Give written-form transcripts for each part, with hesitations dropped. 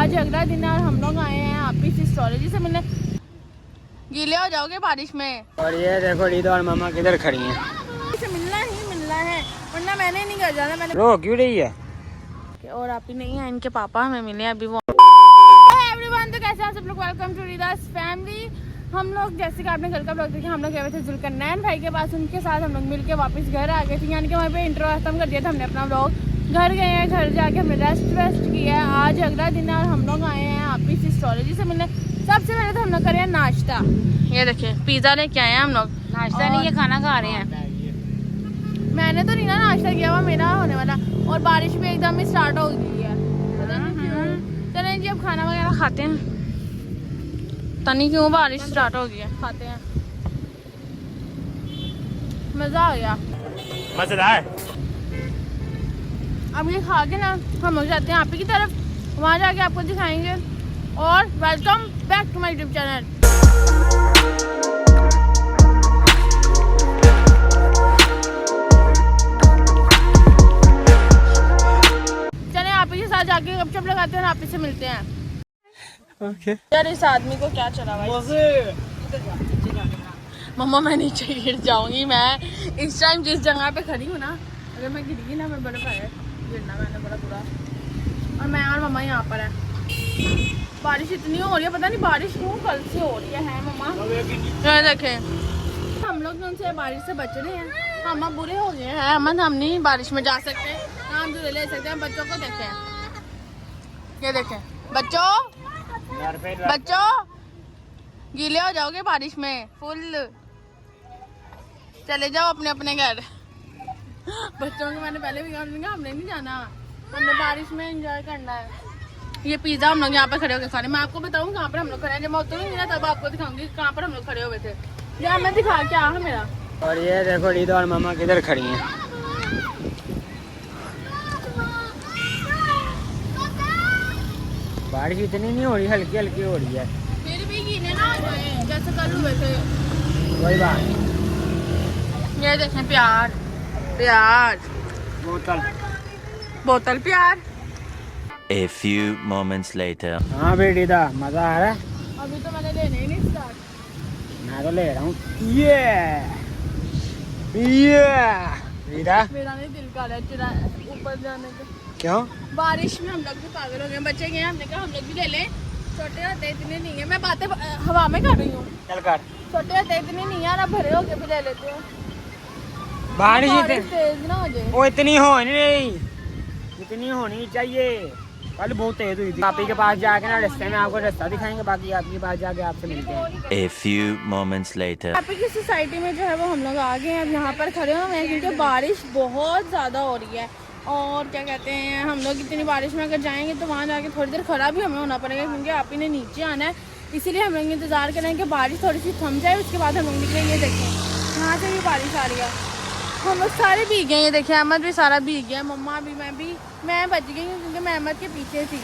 आज अगला दिन है और हम लोग आए हैं आपकी एस्ट्रोलॉजी से मिलने। गीले हो जाओगे बारिश में। और ये देखो रीदा और मामा किधर खड़ी हैं। इसे मिलना ही मिलना है वरना मैंने नहीं कर जाना। मैंने रो क्यों रही है? और आप ही नहीं है, इनके पापा हमें मिले अभी वो। एवरीवन, तो कैसे हैं सब लोग? Welcome to Ridas family. हम लोग जैसे कि आपने कल का ब्लॉग देखा, हम लोग गए थे जुल्करनैन भाई के पास, उनके साथ हम लोग मिलके वापस घर आ गए थे। यानी कि वहाँ पे इंट्रो खत्म कर दिया था हमने अपना ब्लॉग। घर गए हैं, घर जाके हमने रेस्ट किया है। आज अगला दिन है और हम लोग आए हैं आपकी एस्ट्रोलॉजी से मिलने। सबसे पहले तो हम लोग करें नाश्ता। ये देखिए पिज़्ज़ा लेके आए हैं हम लोग। नाश्ता नहीं, ये खाना खा रहे हैं। मैंने तो नहीं ना नाश्ता किया हुआ, मेरा होने वाला। और बारिश भी एकदम ही स्टार्ट हो गई है। चलें जी अब खाना वगैरह खाते हैं। पता नहीं क्यों बारिश स्टार्ट हो गई है। खाते हैं, मज़ा आ गया, मजेदार। अब ये खा के ना हम लोग जाते हैं आप ही की तरफ, वहाँ जाके आपको दिखाएंगे। और welcome back to my YouTube channel. चले आप ही के साथ जाके गपशप लगाते हैं और आप ही से मिलते हैं। ओके। यार इस आदमी को क्या चला भाई। मम्मा मैं नीचे गिर जाऊंगी। मैं इस टाइम जिस जगह पे खड़ी हूँ ना, अगर मैं गिर गई ना मैं बड़ा पाया गिरना मैंने बड़ा बुरा। और मैं और मम्मा यहाँ पर है। बारिश इतनी हो रही है, पता नहीं बारिश क्यों कल से हो रही है मम्मा। देखें हम लोग उनसे बारिश से बच रहे हैं। हम अब बुरे हो गए हैं, हम नहीं बारिश में जा सकते, ना हम झूले ले सकते हैं। बच्चों को देखें, ये देखें बच्चों गीले हो जाओगे बारिश में फुल। चले जाओ अपने अपने घर। बच्चों को मैंने पहले भी कहा हमने नहीं जाना, हमने बारिश में एंजॉय करना है। ये पिज़्ज़ा हम लोग यहाँ पे खड़े होकर खा रहे हैं। मैं आपको बताऊँ कहाँ पर हम लोग खड़े हैं। जब मैं उतरूंगी ना तब आपको दिखाऊंगी कहाँ पर हम लोग खड़े हुए थे। यार मैं दिखा क्या है मेरा। और ये देखो रीदा और मामा किधर खड़ी हैं। बारिश इतनी नहीं हो रही, हल्की हल्की हो रही है। फिर भी गीले ना हो गए जैसे कल हुए थे। कोई बात नहीं। ये देखें प्यार प्यार बोतल प्यार। A few moments later. हाँ बेटी दा मजा आ रहा है। अभी तो मैंने लेने ही नहीं स्टार्ट। मैं तो ले रहा हूँ। ये रीदा मेरा नहीं दिल कर रहा है ऊपर जाने का। क्यों? बारिश में हम लोग भी पागल हो गए। बच्चे गए, हमने कहा हम लोग भी ले लें। छोटे होते इतने नहीं है, मैं बातें हवा में कर रही हूँ। चल कर। छोटे होते इतने नहीं है, अब भरे होके भी ले लेते हैं। बारिश तेज ना हो जाए। वो इतनी होनी नहीं, इतनी होनी चाहिए। कल बहुत तेज हुई थी। आप ही के पास जाके ना रास्ते में आपको रास्ता दिखाएंगे, बाकी आपके पास जाके आपसे मिलते हैं। A few moments later. यहाँ पे की सोसाइटी में जो है वो हम लोग आ गए हैं। अब यहाँ पर खड़े हुए हैं क्योंकि बारिश बहुत ज़्यादा हो रही है। और क्या कहते हैं, हम लोग इतनी बारिश में अगर जाएंगे तो वहाँ जाके थोड़ी देर खड़ा भी हमें होना पड़ेगा क्योंकि आप ही ने नीचे आना है। इसीलिए हम लोग इंतज़ार करेंगे कि बारिश थोड़ी सी थम जाए, उसके बाद हम लोग निकलेंगे। ये देखें यहाँ से भी बारिश आ रही है। हम लोग सारे भीग गए। ये देखिए अहमद भी सारा भीग गया, मम्मा भी, मैं बच गई हूँ क्योंकि मैं अहमद के पीछे थी।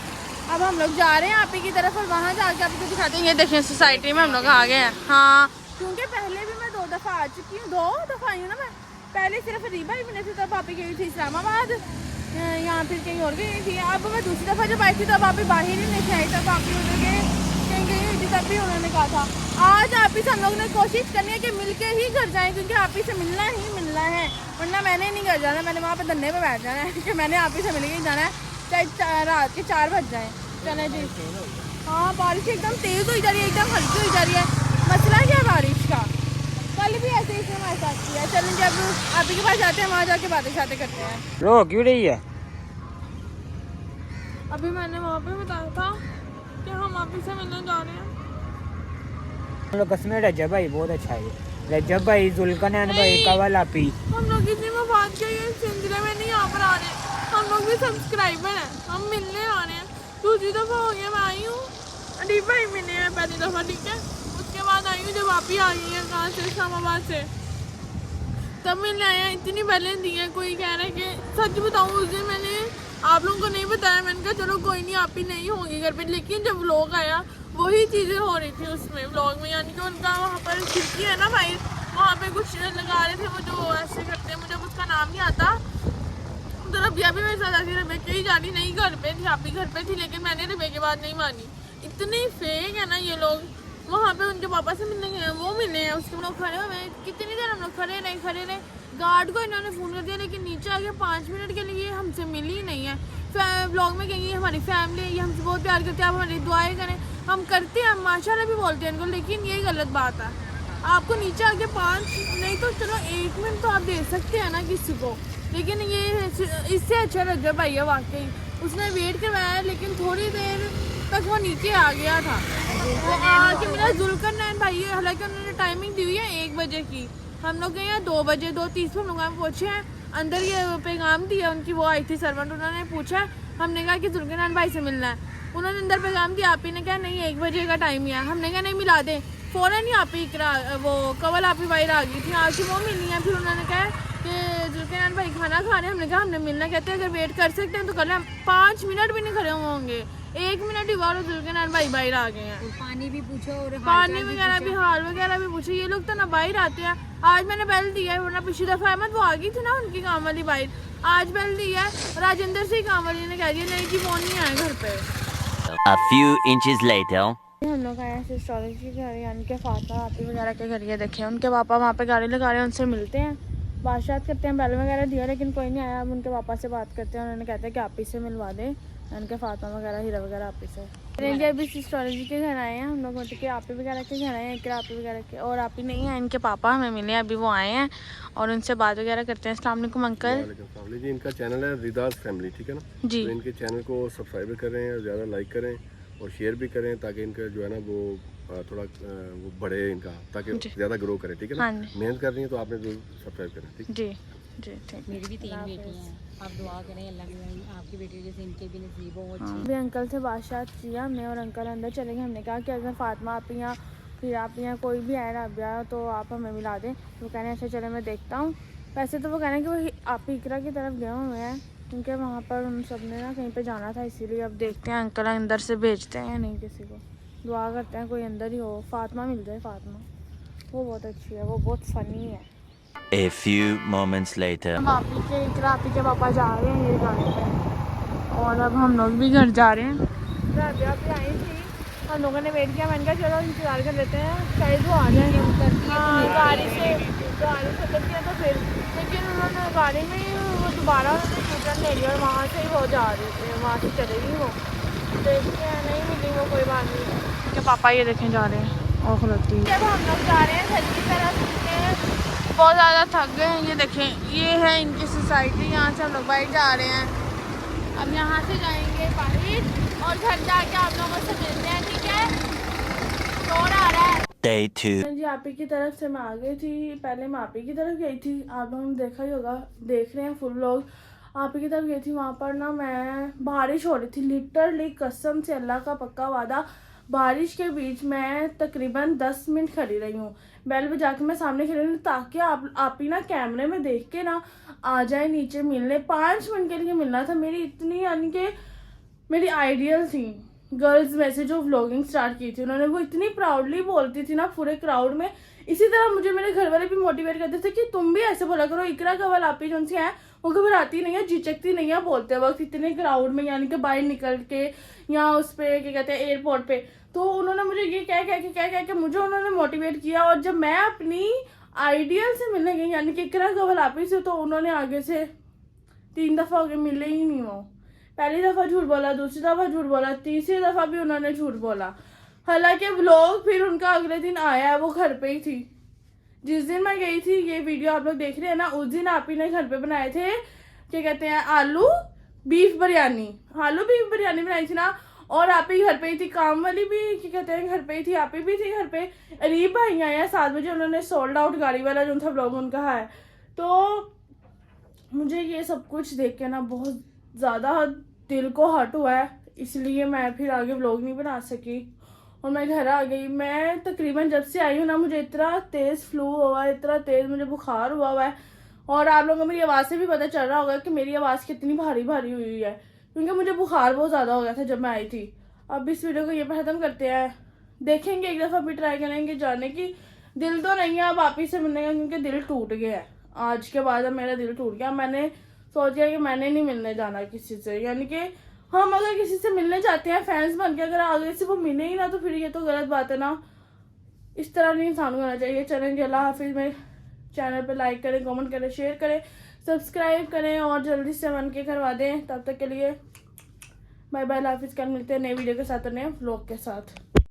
अब हम लोग जा रहे हैं आप ही की तरफ और वहाँ जाके आपको दिखाते हैं। ये देखें सोसाइटी में हम लोग आ गए हैं। हाँ क्योंकि पहले भी मैं 2 दफ़ा आ चुकी हूँ, 2 दफ़ा आई हूँ ना मैं। पहले सिर्फ रीबा ही मिले थे, तब आप ही गई थी इस्लामाबाद, यहाँ फिर कहीं और गई थी। अब मैं दूसरी दफ़ा जब आई थी तब आप ही बाहर ही नहीं आई, तब आप ही उधर गए कहीं गई हुई थी, तब भी उन्होंने कहा था। आज आप ही से हम लोग ने कोशिश करनी है कि मिलके ही घर जाएं क्योंकि आप ही से मिलना ही मिलना है, वरना मैंने नहीं घर जाना। मैंने वहाँ पे धन्ने पे बैठ जाना है कि मैंने आप ही से मिलके ही जाना है, चाहे रात के 4 बज जाएँ। चले जी। हाँ बारिश एकदम तेज़ हुई जा रही है, एकदम हल्की हुई जा रही है। मसला क्या है बारिश का? कल भी ऐसे ही हमारे साथ किया। चलें जब आप ही के पास जाते हैं, वहाँ जाके बातें शातें करते हैं। रो क्यों रही है? अभी मैंने वहाँ पे बताया था कि हम आप ही से मिलने जा रहे हैं। हम लोग कसम रजब भाई बहुत अच्छा है। रजब भाई, जुल्करनैन भाई, कवल आपी, हम लोग इतनी मफाद के ये सिलसिले में नहीं यहाँ पर आ रहे। हम लोग भी सब्सक्राइबर हैं, हम मिलने आ रहे हैं। दूसरी दफ़ा हो गया मैं आई हूँ, अदीब भाई मिले हैं पहली दफ़ा, ठीक है। उसके बाद आई हूँ जब आप ही आ गई हैं कहाँ से, इस्लामाबाद से, तब मिलने आए हैं। इतनी पहले दी है। कोई कह रहा है कि सच बताऊँ उस दिन मैंने आप लोगों को नहीं बताया। मैंने कहा चलो कोई नहीं आप ही नहीं होंगे घर पे, लेकिन जब व्लॉग आया वही चीज़ें हो रही थी उसमें व्लॉग में। यानी कि उनका वहाँ पर खिड़की है ना भाई, वहाँ पे कुछ लगा रहे थे वो जो ऐसे करते हैं, मुझे उसका नाम नहीं आता, उधर अभी मेरे साथ आती रबे ही जानी नहीं घर पे थी, आप भी घर पे थी, लेकिन मैंने रबे की बात नहीं मानी। इतने फेक है ना ये लोग। वहाँ पे उनके पापा से मिलने गए, वो मिले हैं, उसके लोग खड़े हुए हैं, कितनी देर हम लोग खड़े रहे। गार्ड को इन्होंने फ़ोन कर दिया, लेकिन नीचे आके 5 मिनट के लिए हमसे मिली ही नहीं है। ब्लॉग में कहेंगे हमारी फैमिली है, ये हमसे बहुत प्यार करते हैं, आप हमारी दुआएं करें। हम करते हैं, हम माशाल्लाह भी बोलते हैं इनको, लेकिन ये गलत बात है। आपको नीचे आके 5 नहीं तो चलो 1 मिनट तो आप दे सकते हैं ना किसी को, लेकिन ये इससे अच्छा लग गया भैया वाकई। उसने वेट करवाया, लेकिन थोड़ी देर तक वो नीचे आ गया था। वो आके मिला जुल्करनैन भाई, हालांकि उन्होंने टाइमिंग दी हुई है 1 बजे की। हम लोग गए हैं 2 बजे, 2:30 हम लोग पहुँचे हैं। अंदर ये पैगाम दिया उनकी, वो आई थी सर्वेंट, उन्होंने पूछा, हमने कहा कि जुल्करनैन भाई से मिलना है। उन्होंने अंदर पैगाम दिया, आप ही ने कहा नहीं 1 बजे का टाइम ही है। हमने कहा नहीं मिला दें। फ़ौरन ही आप ही वो कवल आप ही बाहर आ गई थी, आके वो मिलनी है। फिर उन्होंने कहा कि जुल्करनैन भाई खाना खा रहे हैं, हमने कहा हमने मिलना, कहते हैं अगर वेट कर सकते हैं तो कर लें। 5 मिनट भी नहीं खड़े हुए होंगे, 1 मिनट ही हुआ और जुल्करनैन भाई बाहर आ गए हैं। पानी भी पूछो और पानी वगैरह भी, हाल वगैरह भी पूछो। ये लोग तो ना बाहर आते हैं। आज मैंने बेल दिया है, वरना पिछली दफ़ा अहमद वो आ गई थी ना उनकी काम वाली बाहर, आज बेल दी है। राजेंद्र से ही काम वाली ने कह दिया नहीं कि वो नहीं आए घर पे। A few inches later. हम लोग आए हैं एस्ट्रोलॉजी के घर, यानी कि फाता आपी वगैरह के घर। ये देखें उनके पापा वहाँ पे गाड़ी लगा रहे हैं, उनसे मिलते हैं, बातचीत करते हैं। बैल वगैरह दिया लेकिन कोई नहीं आया। अब उनके पापा से बात करते हैं, उन्होंने कहते हैं कि आप ही से मिलवा दें, उनके फाता वगैरह हीरा वगैरह आप ही से। रेंजर अभी एस्ट्रोलॉजी के घर आए हैं हम लोग, मतलब कि आप ही वगैरह के घर आए हैं, इकरा आप ही वगैरह के। और आप ही नहीं है, इनके पापा हमें मिले, अभी वो आए हैं और उनसे बात वगैरह करते हैं। अस्सलाम वालेकुम अंकल जी। इनका चैनल है रिदास फैमिली, ठीक है ना जी। तो इनके चैनल को सब्सक्राइब करें और ज़्यादा लाइक करें और शेयर भी करें, ताकि इनका जो है ना वो थोड़ा वो बढ़े इनका, ताकि ज़्यादा ग्रो करे, ठीक है ना। मेहनत कर रही है तो आपने जरूर सब्सक्राइब करें, ठीक जी जी ठीक। मेरी भी 3 बेटियां हैं, आप दुआ करें अल्लाह की आपकी बेटी जैसे इनके भी नसीब हो अच्छी। भी अंकल से बातचीत किया हमने और अंकल अंदर चले गए। हमने कहा कि अगर फातिमा आप यहाँ फिर आप यहाँ कोई भी आए राबिया तो आप हमें मिला दें। वो कहने अच्छा चले मैं देखता हूँ। वैसे तो वो कहने कि वो आप इकरा की तरफ गए हुए हैं, क्योंकि वहाँ पर उन सब ने ना कहीं पे जाना था, इसीलिए अब देखते हैं अंकल अंदर से भेजते हैं या नहीं। किसी को दुआ करते हैं कोई अंदर ही हो, फातिमा मिल जाए। फातिमा वो बहुत अच्छी है, वो बहुत फ़नी है। A few moments later. हम आप ही के इकरा आप ही के पापा जा रहे हैं ये गाड़ी पे, और अब हम लोग भी घर जा रहे हैं। राबिया भी आई थी, हम लोगों ने वेट किया, मैंने कहा चलो इंतज़ार कर लेते हैं, शायद वो आ जाएंगे। हाँ गाड़ी से उतरती है तो फिर, लेकिन उन्होंने गाड़ी में ही वो दोबारा रिटर्न ले लिया और वहाँ से ही वो जा रही थी, वहाँ से चलेगी वो। देखते हैं नहीं मिली वो, कोई बात नहीं। के पापा ये देखें जा रहे हैं और खलोती है। जब हम लोग जा रहे हैं घर की तरफ, बहुत ज़्यादा थक गए हैं। ये देखें ये है इनकी सोसाइटी, यहाँ से हम लोग बाहर जा रहे हैं। अब यहाँ से जाएंगे बाहर और घर जाके आप लोगों से मिलते हैं, ठीक है। शोर आ रहा है। Day 2. जी आप ही की तरफ से मैं आ गई थी, पहले मैं आप ही की तरफ गई थी, आप लोगों ने देखा ही होगा, देख रहे हैं फुल लोग। आप ही की तरफ गई थी, वहाँ पर ना मैं बारिश हो रही थी, लिटरली कसम से अल्लाह का पक्का वादा। बारिश के बीच मैं तकरीबन 10 मिनट खड़ी रही हूँ, बेल बजा के मैं सामने खड़ी रही ताकि आप ही ना कैमरे में देख के ना आ जाए नीचे मिलने। 5 मिनट के लिए मिलना था। मेरी इतनी यानी कि मेरी आइडियल थी गर्ल्स में से जो व्लॉगिंग स्टार्ट की थी, उन्होंने वो इतनी प्राउडली बोलती थी ना पूरे क्राउड में। इसी तरह मुझे मेरे घर वाले भी मोटिवेट करते थे कि तुम भी ऐसे बोला करो। इकरा कवल आप ही जो सी हैं वो घबराती नहीं है, झिझकती नहीं है बोलते वक्त इतने क्राउड में, यानी कि बाहर निकल के या उस पर क्या कहते हैं एयरपोर्ट पे। तो उन्होंने मुझे ये कह के मुझे उन्होंने मोटिवेट किया। और जब मैं अपनी आइडियल से मिलने गई, यानी कि इकरा कवल आप ही से, तो उन्होंने आगे से 3 दफ़ा हो गए मिले ही नहीं। वो पहली दफ़ा झूठ बोला, दूसरी दफ़ा झूठ बोला, तीसरी दफ़ा भी उन्होंने झूठ बोला। हालांकि व्लॉग फिर उनका अगले दिन आया है, वो घर पे ही थी। जिस दिन मैं गई थी, ये वीडियो आप लोग देख रहे हैं ना, उस दिन आप ही ने घर पे बनाए थे क्या कहते हैं आलू बीफ बिरयानी, आलू बीफ बिरयानी बनाई थी ना। और आप ही घर पे ही थी, काम वाली भी क्या कहते हैं घर पे ही थी, आप ही भी थी घर पे। अरीब भाई आए हैं 7 बजे, उन्होंने सोल्ड आउट गाड़ी वाला जो था व्लॉग उनका है। तो मुझे ये सब कुछ देख के ना बहुत ज़्यादा दिल को हर्ट हुआ है, इसलिए मैं फिर आगे व्लॉग नहीं बना सकी और मैं घर आ गई। मैं तकरीबन जब से आई हूँ ना, मुझे इतना तेज़ फ्लू हुआ है, इतना तेज़ मुझे बुखार हुआ है। और आप लोगों को मेरी आवाज़ से भी पता चल रहा होगा कि मेरी आवाज़ कितनी भारी भारी हुई है, क्योंकि मुझे बुखार बहुत ज़्यादा हो गया था जब मैं आई थी। अब इस वीडियो को ये पर ख़त्म करते हैं, देखेंगे एक दफ़ा भी ट्राई करेंगे जाने की। दिल तो नहीं है अब आप ही से मिलने का, क्योंकि दिल टूट गया है। आज के बाद अब मेरा दिल टूट गया। मैंने सोच लिया कि मैंने नहीं मिलने जाना किसी से। यानी कि हम अगर किसी से मिलने जाते हैं फैंस बन के, अगर आगे से वो मिले ही ना तो फिर ये तो गलत बात है ना। इस तरह नहीं इंसान को होना चाहिए। चलेंगे, अल्लाह हाफिज़। मेरे चैनल पे लाइक करें, कमेंट करें, शेयर करें, सब्सक्राइब करें और जल्दी से 1K करवा दें। तब तक के लिए बाय बाय, अल्लाह हाफिज़। कल मिलते हैं नए वीडियो के साथ और नए व्लॉग के साथ।